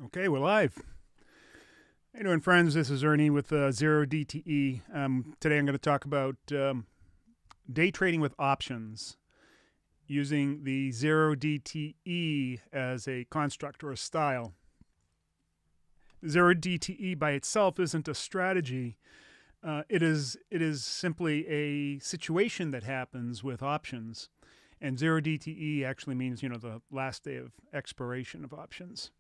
Okay, we're live. How you doing, friends? This is Ernie with Zero DTE. Today I'm going to talk about day trading with options using the Zero DTE as a construct or a style. Zero DTE by itself isn't a strategy. It is simply a situation that happens with options. And Zero DTE actually means, the last day of expiration of options.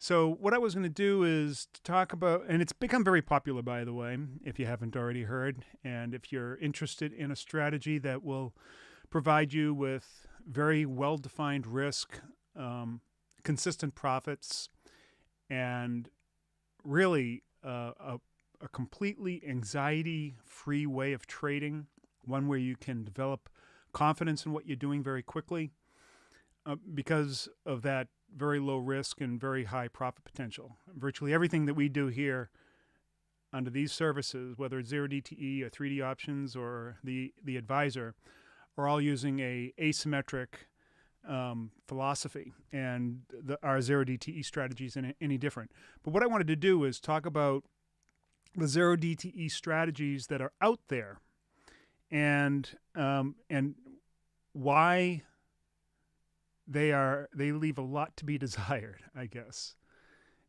So what I was going to do is talk about, and it's become very popular, by the way, if you haven't already heard, and if you're interested in a strategy that will provide you with very well-defined risk, consistent profits, and really a completely anxiety-free way of trading, one where you can develop confidence in what you're doing very quickly because of that very low risk and very high profit potential. Virtually everything that we do here under these services, whether it's Zero DTE or 3D options or the advisor, are all using a asymmetric philosophy, and our Zero DTE strategy isn't any different. But what I wanted to do is talk about the Zero DTE strategies that are out there, and why they leave a lot to be desired, I guess.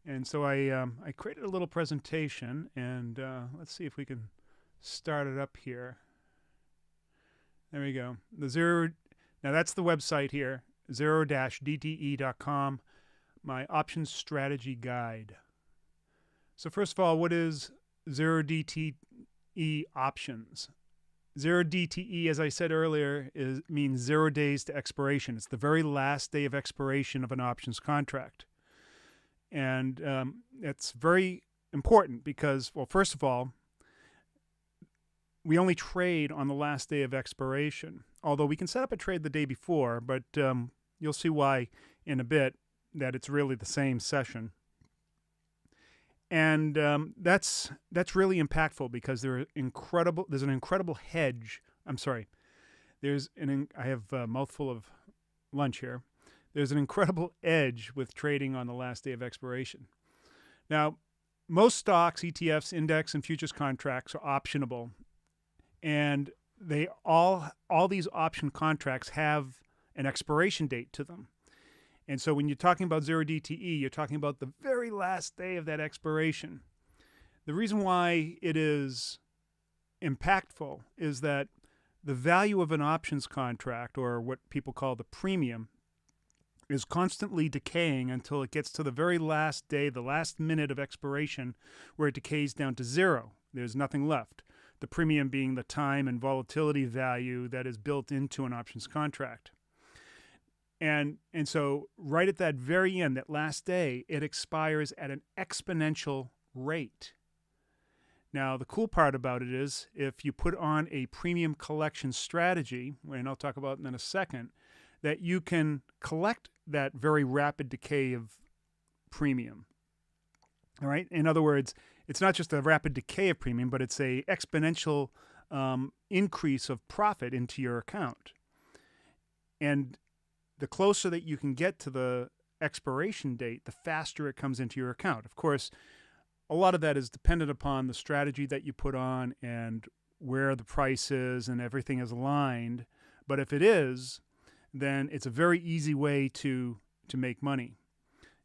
And so I created a little presentation, and let's see if we can start it up here. There we go. Now that's the website here, zero-dte.com, my options strategy guide. So first of all, what is Zero DTE options? Zero DTE, as I said earlier, means 0 days to expiration. It's the very last day of expiration of an options contract. And it's very important because, well, first of all, we only trade on the last day of expiration, although we can set up a trade the day before, but you'll see why in a bit that it's really the same session. And that's really impactful because there's an incredible hedge. I'm sorry. I have a mouthful of lunch here. There's an incredible edge with trading on the last day of expiration. Now, most stocks, ETFs, index, and futures contracts are optionable. And they all these option contracts have an expiration date to them. And so when you're talking about Zero DTE, you're talking about the very last day of that expiration. The reason why it is impactful is that the value of an options contract, or what people call the premium, is constantly decaying until it gets to the very last day, the last minute of expiration, where it decays down to zero. There's nothing left. The premium being the time and volatility value that is built into an options contract. And so right at that very end, that last day, it expires at an exponential rate. Now, the cool part about it is if you put on a premium collection strategy, and I'll talk about it in a second, that you can collect that very rapid decay of premium. All right? In other words, it's not just a rapid decay of premium, but it's a exponential increase of profit into your account. And the closer that you can get to the expiration date, the faster it comes into your account. Of course, a lot of that is dependent upon the strategy that you put on and where the price is and everything is aligned. But if it is, then it's a very easy way to make money,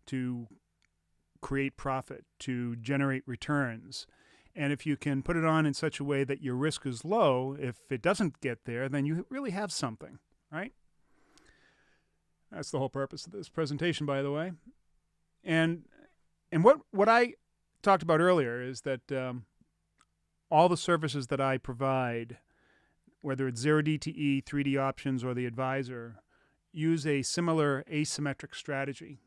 to create profit, to generate returns. And if you can put it on in such a way that your risk is low, if it doesn't get there, then you really have something, right? That's the whole purpose of this presentation, by the way. And what I talked about earlier is that all the services that I provide, whether it's Zero DTE, 3D options, or the advisor, use a similar asymmetric strategy.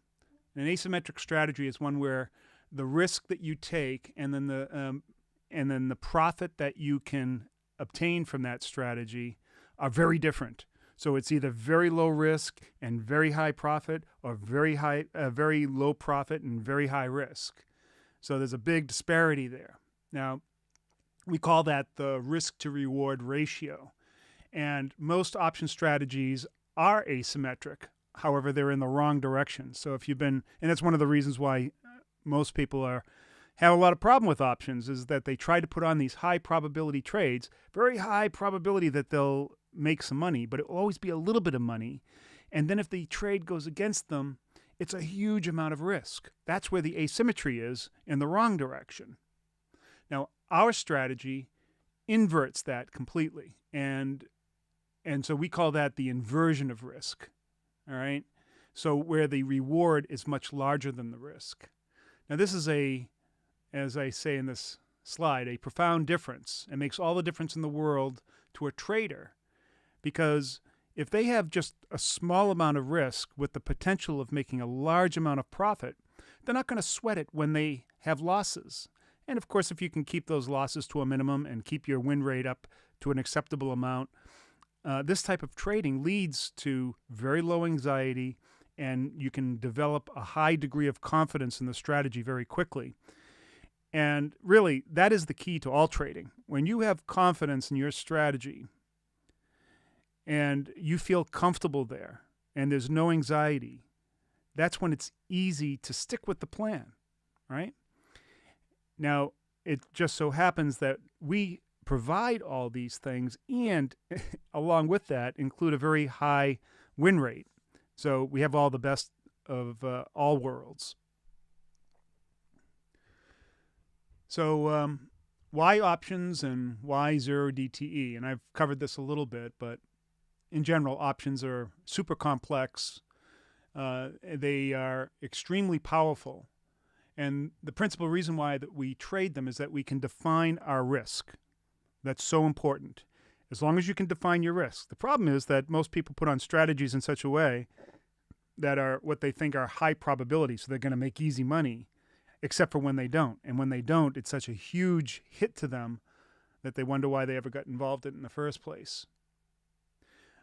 An asymmetric strategy is one where the risk that you take and then the profit that you can obtain from that strategy are very different. So it's either very low risk and very high profit, or very low profit and very high risk. So there's a big disparity there. Now, we call that the risk to reward ratio. And most option strategies are asymmetric. However, they're in the wrong direction. So if you've been, and that's one of the reasons why most people have a lot of problem with options, is that they try to put on these high probability trades, very high probability that they'll make some money, but it will always be a little bit of money. And then if the trade goes against them, it's a huge amount of risk. That's where the asymmetry is, in the wrong direction. Now, our strategy inverts that completely. And so we call that the inversion of risk. All right? So where the reward is much larger than the risk. Now, this is as I say in this slide, a profound difference. It makes all the difference in the world to a trader, because if they have just a small amount of risk with the potential of making a large amount of profit, they're not going to sweat it when they have losses. And of course, if you can keep those losses to a minimum and keep your win rate up to an acceptable amount, this type of trading leads to very low anxiety, and you can develop a high degree of confidence in the strategy very quickly. And really, that is the key to all trading. When you have confidence in your strategy and you feel comfortable there and there's no anxiety, that's when it's easy to stick with the plan, right? Now, it just so happens that we provide all these things and along with that include a very high win rate. So we have all the best of all worlds. So why options and why zero DTE? And I've covered this a little bit, but in general, options are super complex. They are extremely powerful. And the principal reason why that we trade them is that we can define our risk. That's so important. As long as you can define your risk. The problem is that most people put on strategies in such a way that are what they think are high probability, so they're going to make easy money, except for when they don't. And when they don't, it's such a huge hit to them that they wonder why they ever got involved in it in the first place.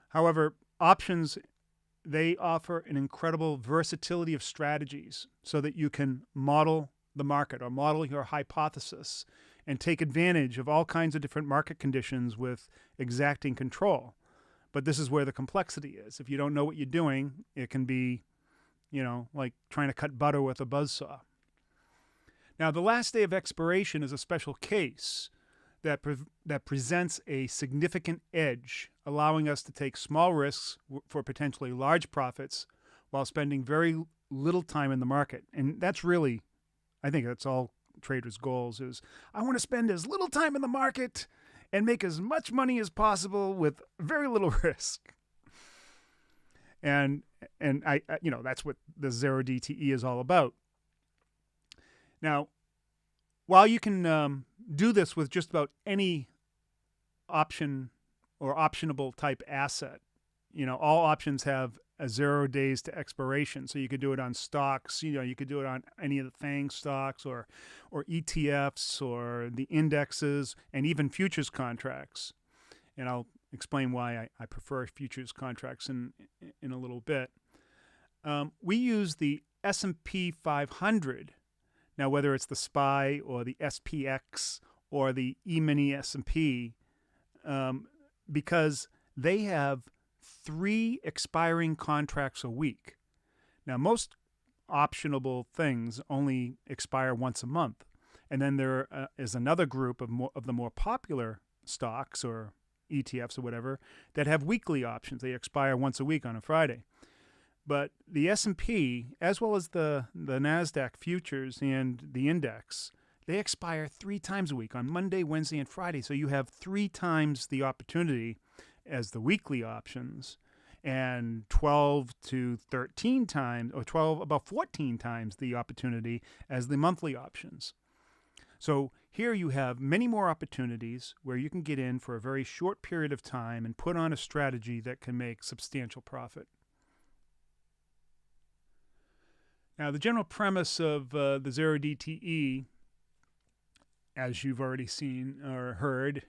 However, options, they offer an incredible versatility of strategies so that you can model the market or model your hypothesis and take advantage of all kinds of different market conditions with exacting control. But this is where the complexity is. If you don't know what you're doing, it can be, like trying to cut butter with a buzzsaw. Now, the last day of expiration is a special case that presents a significant edge, allowing us to take small risks for potentially large profits while spending very little time in the market. And that's really, I think that's all traders' goals is, I want to spend as little time in the market and make as much money as possible with very little risk. And I that's what the zero DTE is all about. Now, while you can do this with just about any option or optionable type asset, all options have a 0 days to expiration. So you could do it on stocks, you could do it on any of the FANG stocks or ETFs or the indexes and even futures contracts. And I'll explain why I prefer futures contracts in a little bit. We use the S&P 500. Now, whether it's the SPY or the SPX or the E-mini S&P, because they have 3 expiring contracts a week. Now, most optionable things only expire once a month. And then there is another group of the more popular stocks or ETFs or whatever that have weekly options. They expire once a week on a Friday. But the S&P, as well as the NASDAQ futures and the index, they expire 3 times a week on Monday, Wednesday, and Friday. So you have 3 times the opportunity as the weekly options and 12 to 13 times or about 14 times the opportunity as the monthly options. So here you have many more opportunities where you can get in for a very short period of time and put on a strategy that can make substantial profit. Now, the general premise of the zero DTE, as you've already seen or heard,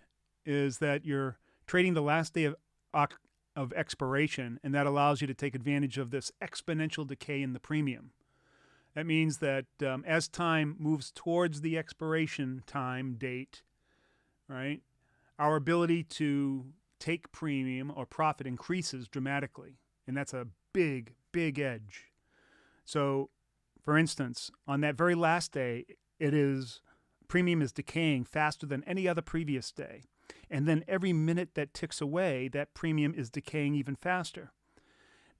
is that you're trading the last day of expiration, and that allows you to take advantage of this exponential decay in the premium. That means that as time moves towards the expiration time date, right, our ability to take premium or profit increases dramatically. And that's a big, big edge. So, for instance, on that very last day, premium is decaying faster than any other previous day. And then every minute that ticks away, that premium is decaying even faster.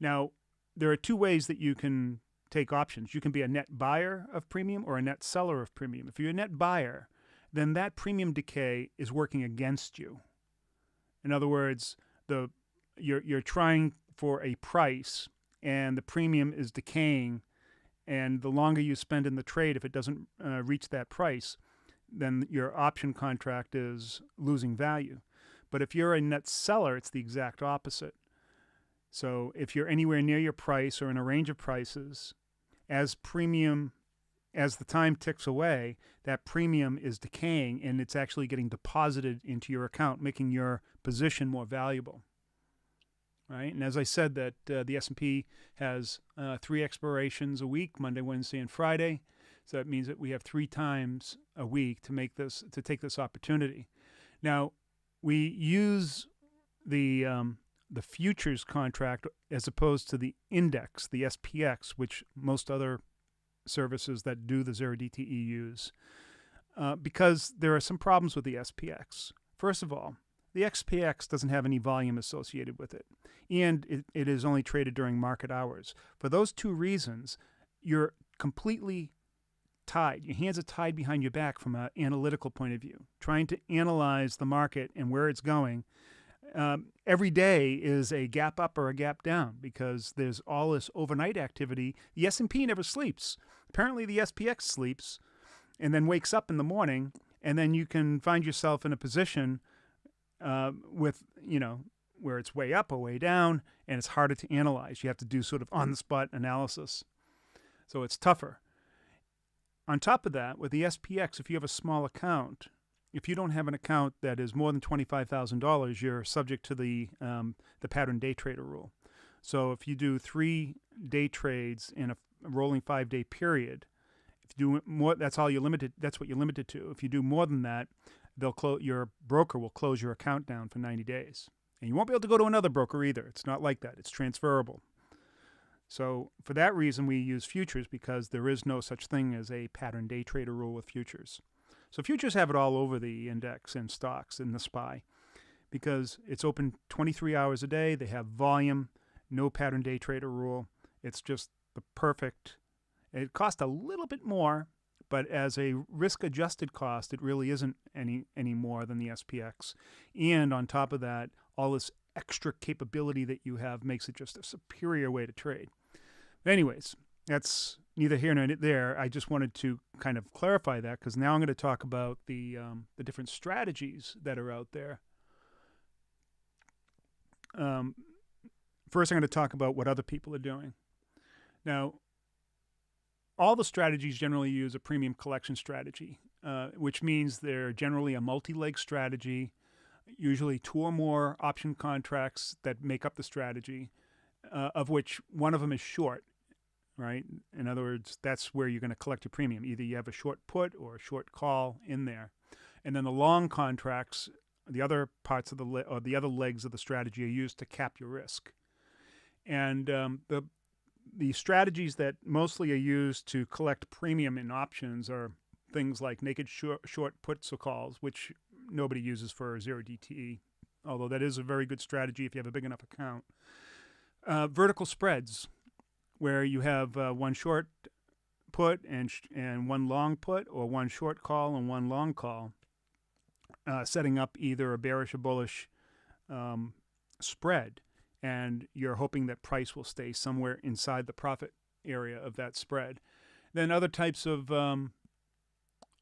Now, there are two ways that you can take options. You can be a net buyer of premium or a net seller of premium. If you're a net buyer, then that premium decay is working against you. In other words, you're trying for a price and the premium is decaying, and the longer you spend in the trade, if it doesn't reach that price, then your option contract is losing value. But if you're a net seller, it's the exact opposite. So if you're anywhere near your price or in a range of prices, as the time ticks away, that premium is decaying and it's actually getting deposited into your account, making your position more valuable. Right? And as I said, that the S&P has 3 expirations a week, Monday, Wednesday, and Friday. So that means that we have 3 times a week to take this opportunity. Now, we use the futures contract as opposed to the index, the SPX, which most other services that do the 0 DTE use, because there are some problems with the SPX. First of all, the SPX doesn't have any volume associated with it, and it is only traded during market hours. For those 2 reasons, you're completely tied. Your hands are tied behind your back from an analytical point of view, trying to analyze the market and where it's going. Every day is a gap up or a gap down because there's all this overnight activity. The S&P never sleeps. Apparently the SPX sleeps and then wakes up in the morning, and then you can find yourself in a position with, where it's way up or way down, and it's harder to analyze. You have to do sort of on-the-spot analysis. So it's tougher. On top of that, with the SPX, if you have a small account, if you don't have an account that is more than $25,000, you're subject to the pattern day trader rule. So if you do 3 day trades in a rolling 5-day period, if you do more, that's what you're limited to. If you do more than that, your broker will close your account down for 90 days. And you won't be able to go to another broker either. It's not like that. It's transferable. So for that reason, we use futures, because there is no such thing as a pattern day trader rule with futures. So futures have it all over the index and stocks in the SPY, because it's open 23 hours a day. They have volume, no pattern day trader rule. It's just the perfect. It costs a little bit more, but as a risk-adjusted cost, it really isn't any more than the SPX. And on top of that, all this extra capability that you have makes it just a superior way to trade. But anyways, that's neither here nor there. I just wanted to kind of clarify that, because now I'm going to talk about the different strategies that are out there. First, I'm going to talk about what other people are doing. Now, all the strategies generally use a premium collection strategy, which means they're generally a multi-leg strategy, usually 2 or more option contracts that make up the strategy, of which one of them is short, right? In other words, that's where you're going to collect your premium. Either you have a short put or a short call in there. And then the long contracts, the other parts of the other legs of the strategy, are used to cap your risk. And the strategies that mostly are used to collect premium in options are things like naked short puts or calls, which nobody uses for 0 DTE, although that is a very good strategy if you have a big enough account. Vertical spreads, where you have 1 short put and 1 long put, or 1 short call and 1 long call, setting up either a bearish or bullish spread. And you're hoping that price will stay somewhere inside the profit area of that spread. Then other types of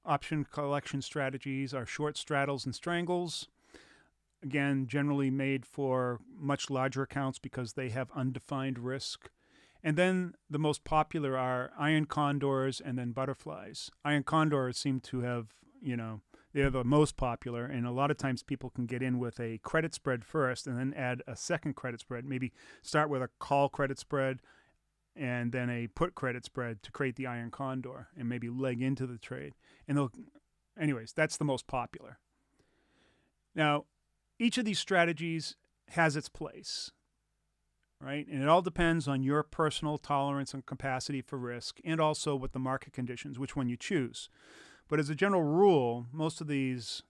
option collection strategies are short straddles and strangles. Again, generally made for much larger accounts because they have undefined risk. And then the most popular are iron condors and then butterflies. Iron condors seem to have, they're the most popular, and a lot of times people can get in with a credit spread first and then add a second credit spread. Maybe start with a call credit spread and then a put credit spread to create the iron condor and maybe leg into the trade. And anyways, that's the most popular. Now, each of these strategies has its place, right? And it all depends on your personal tolerance and capacity for risk, and also with the market conditions, which one you choose. But as a general rule, most of these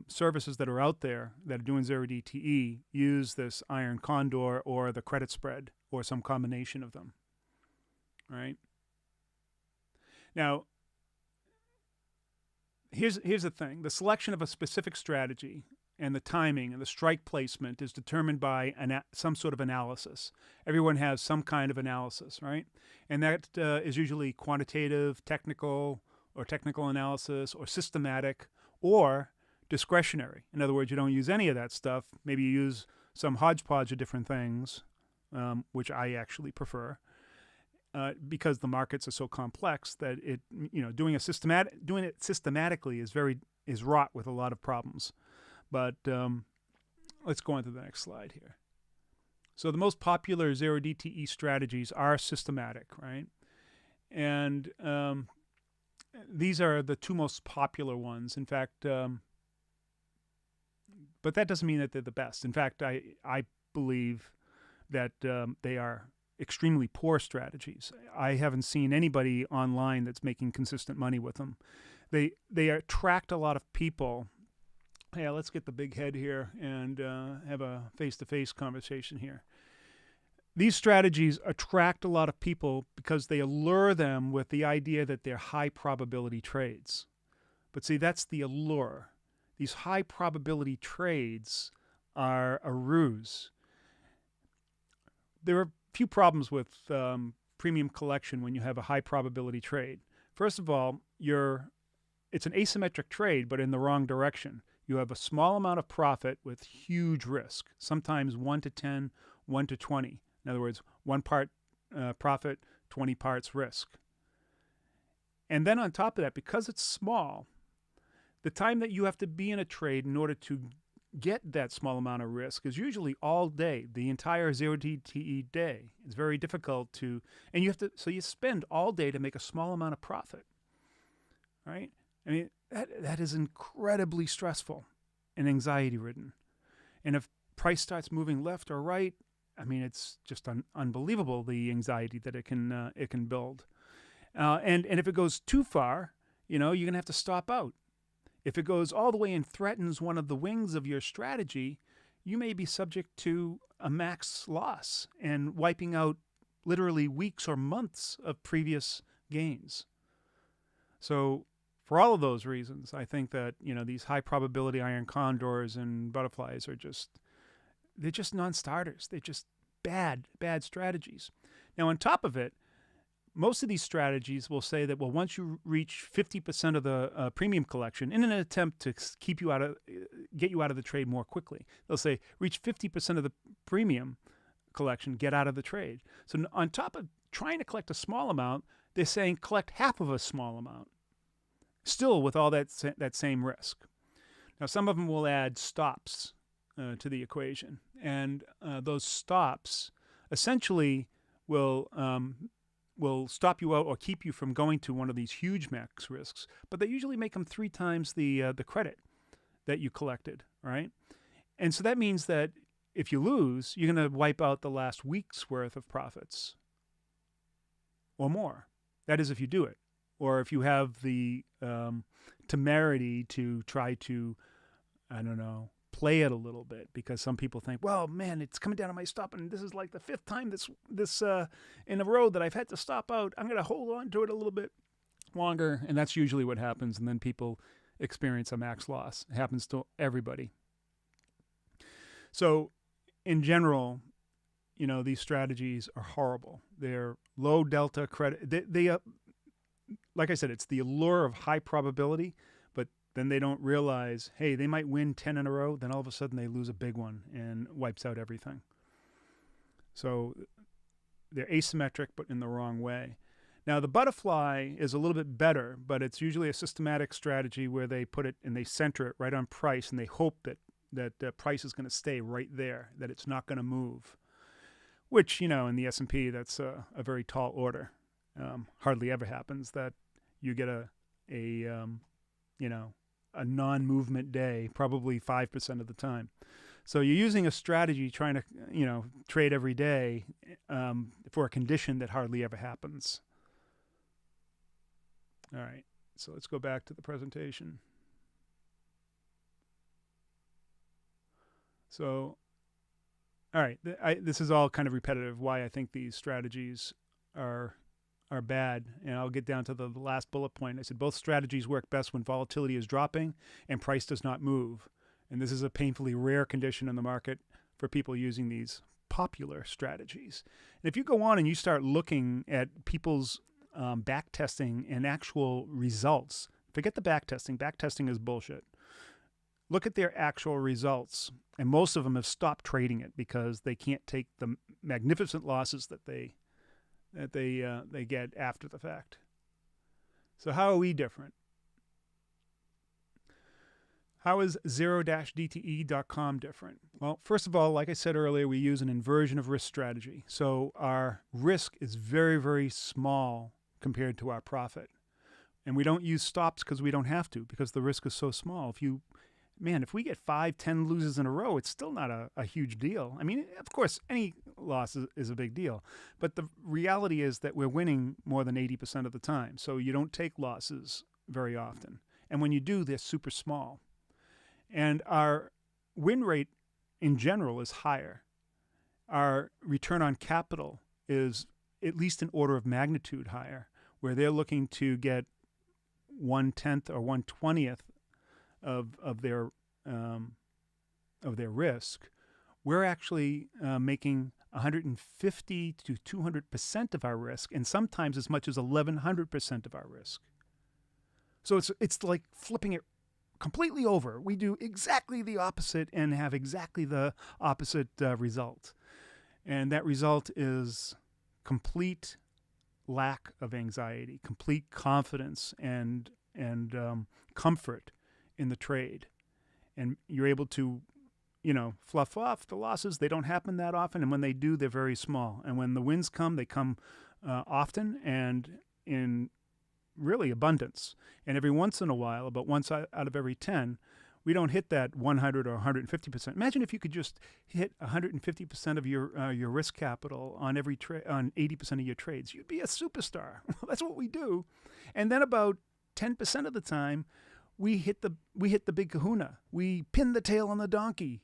services that are out there that are doing zero DTE use this iron condor or the credit spread or some combination of them, right? Now, here's the thing. The selection of a specific strategy and the timing and the strike placement is determined by some sort of analysis. Everyone has some kind of analysis, right? And that is usually quantitative, technical analysis, or systematic, or discretionary. In other words, you don't use any of that stuff. Maybe you use some hodgepodge of different things, which I actually prefer, because the markets are so complex that doing it systematically is wrought with a lot of problems. But let's go on to the next slide here. So the most popular zero DTE strategies are systematic, right? And these are the two most popular ones. In fact, but that doesn't mean that they're the best. In fact, I believe that they are extremely poor strategies. I haven't seen anybody online that's making consistent money with them. They attract a lot of people. Yeah, let's get the big head here and have a face-to-face conversation here. These strategies attract a lot of people because they allure them with the idea that they're high-probability trades. But see, that's the allure. These high-probability trades are a ruse. There are a few problems with premium collection when you have a high-probability trade. First of all, it's an asymmetric trade, but in the wrong direction. You have a small amount of profit with huge risk, sometimes 1 to 10, 1 to 20. In other words, 1 part profit, 20 parts risk. And then on top of that, because it's small, the time that you have to be in a trade in order to get that small amount of risk is usually all day, the entire zero DTE day. It's very difficult so you spend all day to make a small amount of profit, right? I mean, that is incredibly stressful and anxiety-ridden. And if price starts moving left or right, I mean, it's just unbelievable, the anxiety that it can build. And if it goes too far, you're going to have to stop out. If it goes all the way and threatens one of the wings of your strategy, you may be subject to a max loss and wiping out literally weeks or months of previous gains. So for all of those reasons, I think that, these high probability iron condors and butterflies they're just non-starters. They're just bad strategies. Now, on top of it, most of these strategies will say that, well, once you reach 50% of the premium collection, in an attempt to get you out of the trade more quickly, they'll say, reach 50% of the premium collection, get out of the trade. So on top of trying to collect a small amount, they're saying collect half of a small amount, still with all that same risk. Now, some of them will add stops to the equation, and those stops essentially will stop you out or keep you from going to one of these huge max risks, but they usually make them 3 times the credit that you collected, right? And so that means that if you lose, you're going to wipe out the last week's worth of profits or more. That is if you do it, or if you have the temerity to try to, play it a little bit, because some people think, well, man, it's coming down on my stop, and this is like the 5th time this in a row that I've had to stop out. I'm going to hold on to it a little bit longer, and that's usually what happens, and then people experience a max loss. It happens to everybody. So in general, these strategies are horrible. They're low delta credit. They like I said, it's the allure of high probability, but then they don't realize, hey, they might win 10 in a row, then all of a sudden they lose a big one and wipes out everything. So they're asymmetric, but in the wrong way. Now, the butterfly is a little bit better, but it's usually a systematic strategy where they put it and they center it right on price, and they hope that price is going to stay right there, that it's not going to move, which, in the S&P, that's a very tall order. Hardly ever happens that you get a non-movement day, probably 5% of the time. So you're using a strategy trying to, trade every day for a condition that hardly ever happens. All right, so let's go back to the presentation. So, all right, this is all kind of repetitive, why I think these strategies are bad, and I'll get down to the last bullet point. I said both strategies work best when volatility is dropping and price does not move. And this is a painfully rare condition in the market for people using these popular strategies. And if you go on and you start looking at people's back testing and actual results, forget the back testing. Back testing is bullshit. Look at their actual results. And most of them have stopped trading it because they can't take the magnificent losses that they get after the fact. So how are we different? How is 0-DTE.com different? Well, first of all, like I said earlier, we use an inversion of risk strategy. So our risk is very, very small compared to our profit. And we don't use stops because we don't have to, because the risk is so small. If we get 5-10 losses in a row, it's still not a huge deal. I mean, of course, any loss is a big deal. But the reality is that we're winning more than 80% of the time. So you don't take losses very often. And when you do, they're super small. And our win rate in general is higher. Our return on capital is at least an order of magnitude higher, where they're looking to get 1/10 or 1/20th of their risk. We're actually making 150 to 200% of our risk, and sometimes as much as 1,100% of our risk. So it's like flipping it completely over. We do exactly the opposite and have exactly the opposite result. And that result is complete lack of anxiety, complete confidence and comfort in the trade. And you're able to, fluff off the losses. They don't happen that often. And when they do, they're very small. And when the wins come, they come often and in really abundance. And every once in a while, about once out of every 10, we don't hit that 100 or 150%. Imagine if you could just hit 150% of your risk capital on every on 80% of your trades. You'd be a superstar. That's what we do. And then about 10% of the time, we hit the big kahuna. We pin the tail on the donkey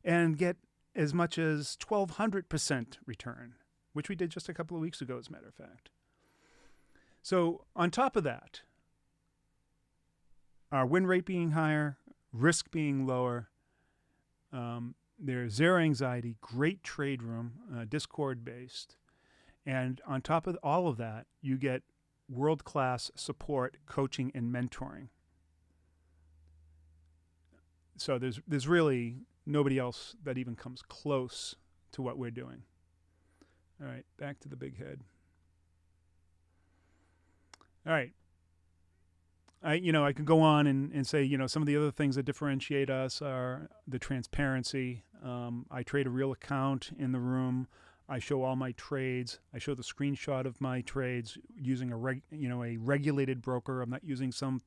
and get as much as 1,200% return, which we did just a couple of weeks ago, as a matter of fact. So on top of that, our win rate being higher, risk being lower, there's zero anxiety, great trade room, Discord-based. And on top of all of that, you get world-class support, coaching, and mentoring. So there's really nobody else that even comes close to what we're doing. All right, back to the big head. All right. I could go on and say, some of the other things that differentiate us are the transparency. I trade a real account in the room. I show all my trades. I show the screenshot of my trades using a regulated broker. I'm not using some,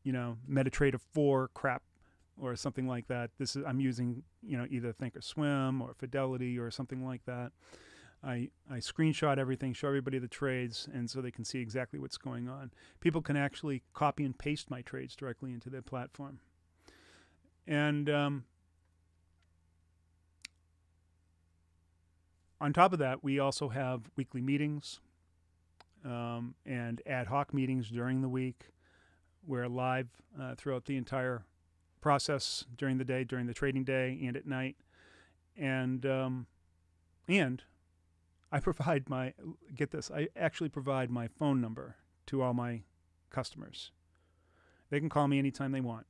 MetaTrader 4 crap or something like that. I'm using, either Thinkorswim or Fidelity or something like that. I screenshot everything, show everybody the trades, and so they can see exactly what's going on. People can actually copy and paste my trades directly into their platform. And on top of that, we also have weekly meetings and ad hoc meetings during the week. We're live throughout the entire process during the day, during the trading day, and at night. And I actually provide my phone number to all my customers. They can call me anytime they want.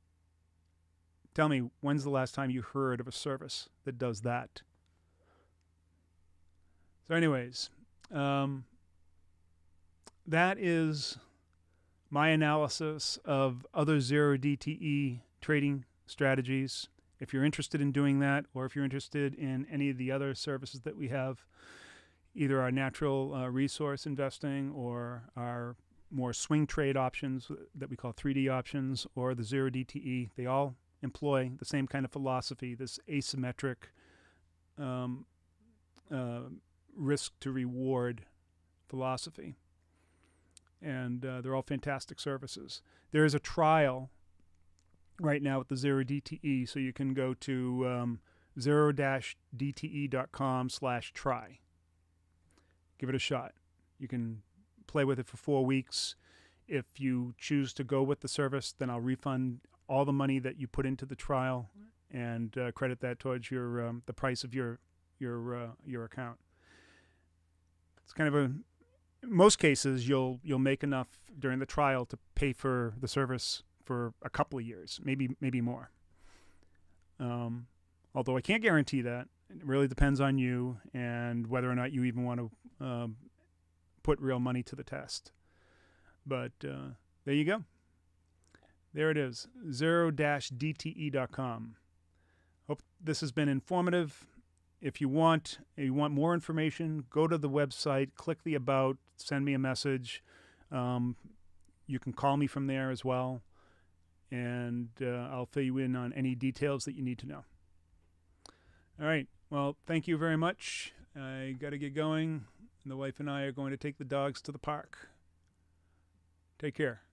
Tell me, when's the last time you heard of a service that does that? So anyways, that is my analysis of other 0-DTE trading strategies. If you're interested in doing that, or if you're interested in any of the other services that we have, either our natural resource investing or our more swing trade options that we call 3D options, or the 0-DTE, they all employ the same kind of philosophy, this asymmetric risk to reward philosophy. And they're all fantastic services. There is a trial right now with the Zero DTE, so you can go to 0-dte.com/try. Give it a shot. You can play with it for 4 weeks. If you choose to go with the service, then I'll refund all the money that you put into the trial and credit that towards your the price of your account. It's kind of in most cases you'll make enough during the trial to pay for the service for a couple of years, maybe more. Although I can't guarantee that. It really depends on you and whether or not you even want to put real money to the test. But there you go. There it is, 0-dte.com. Hope this has been informative. If you want more information, go to the website, click the About, send me a message. You can call me from there as well, and I'll fill you in on any details that you need to know. All right. Well, thank you very much. I got to get going. The wife and I are going to take the dogs to the park. Take care.